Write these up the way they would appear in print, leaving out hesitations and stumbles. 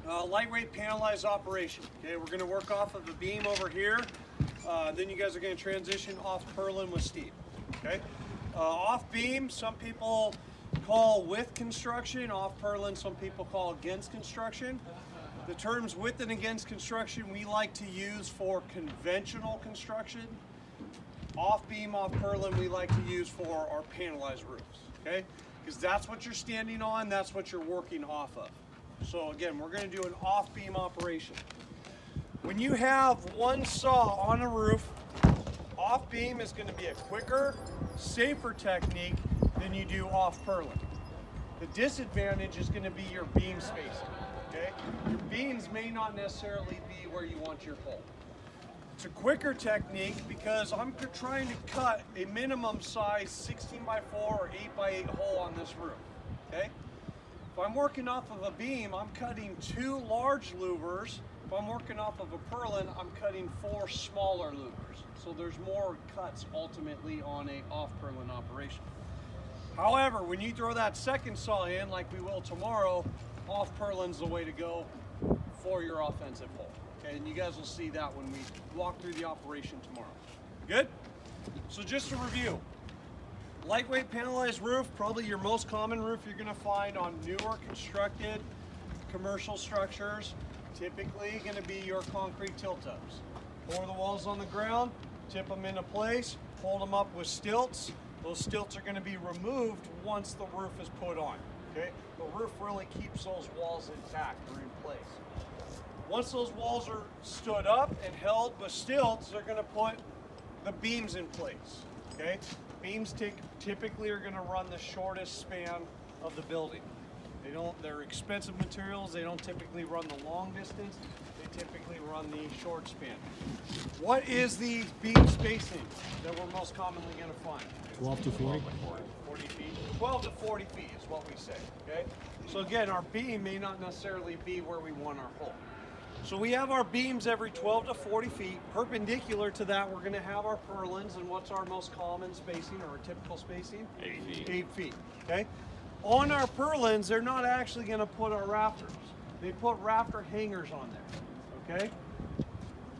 Lightweight panelized operation. Okay, we're going to work off of a beam over here. Then you guys are going to transition off purlin with Steve. Okay, off beam, some people call with construction. Off purlin, some people call against construction. The terms with and against construction we like to use for conventional construction. Off beam, off purlin, we like to use for our panelized roofs. Okay, because that's what you're standing on, that's what you're working off of. So again, we're going to do an off beam operation. When you have one saw on a roof, off beam is going to be a quicker, safer technique than you do off purlin. The disadvantage is going to be your beam spacing. Okay, your beams may not necessarily be where you want your hole. It's a quicker technique because I'm trying to cut a minimum size 16 by 4 or 8 by 8 hole on this roof. Okay. If I'm working off of a beam, I'm cutting 2 large louvers. If I'm working off of a purlin, I'm cutting 4 smaller louvers. So there's more cuts ultimately on a off purlin operation. However, when you throw that second saw in, like we will tomorrow, off purlin's the way to go for your offensive hole. Okay, and you guys will see that when we walk through the operation tomorrow. Good? So just to review. Lightweight panelized roof, probably your most common roof you're going to find on newer constructed commercial structures. Typically going to be your concrete tilt-ups. Pour the walls on the ground, tip them into place, hold them up with stilts. Those stilts are going to be removed once the roof is put on. Okay? The roof really keeps those walls intact or in place. Once those walls are stood up and held with stilts, they're going to put the beams in place. Okay? Beams typically are going to run the shortest span of the building. They're expensive materials. They don't typically run the long distance. They typically run the short span. What is the beam spacing that we're most commonly going to find? 12 to 40? 40 feet. 12 to 40 feet is what we say. Okay? So again, our beam may not necessarily be where we want our hole. So we have our beams every 12 to 40 feet. Perpendicular to that, we're going to have our purlins. And what's our most common spacing or our typical spacing? 8 feet. 8 feet. Okay? On our purlins, they're not actually going to put our rafters. They put rafter hangers on there. Okay?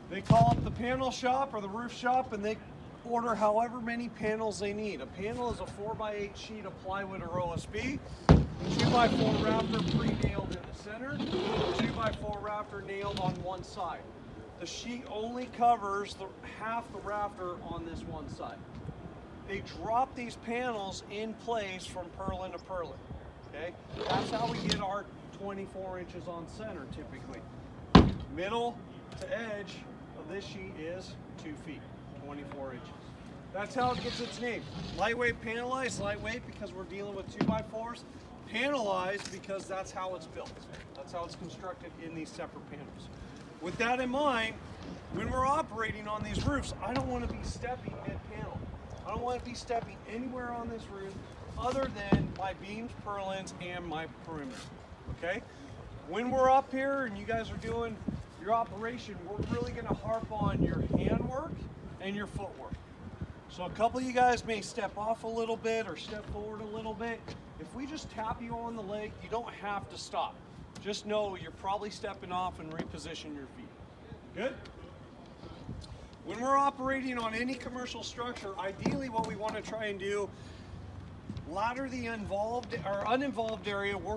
They call up the panel shop or the roof shop and they order however many panels they need. A panel is a 4x8 sheet of plywood or OSB. 2x4 rafter pre-nailed in the center, 2x4 rafter nailed on one side. The sheet only covers half the rafter on this one side. They drop these panels in place from purlin to purlin. Okay, that's how we get our 24 inches on center typically. Middle to edge of this sheet is 2 feet, 24 inches. That's how it gets its name. Lightweight panelized, lightweight because we're dealing with 2x4s. Panelized because that's how it's built. That's how it's constructed in these separate panels. With that in mind, when we're operating on these roofs, I don't want to be stepping mid-panel. I don't want to be stepping anywhere on this roof other than my beams, purlins, and my perimeter. Okay? When we're up here and you guys are doing your operation, we're really going to harp on your handwork and your footwork. So a couple of you guys may step off a little bit or step forward a little bit. If we just tap you on the leg, you don't have to stop. Just know you're probably stepping off and reposition your feet. Good? When we're operating on any commercial structure, ideally what we want to try and do, ladder the involved or uninvolved area, work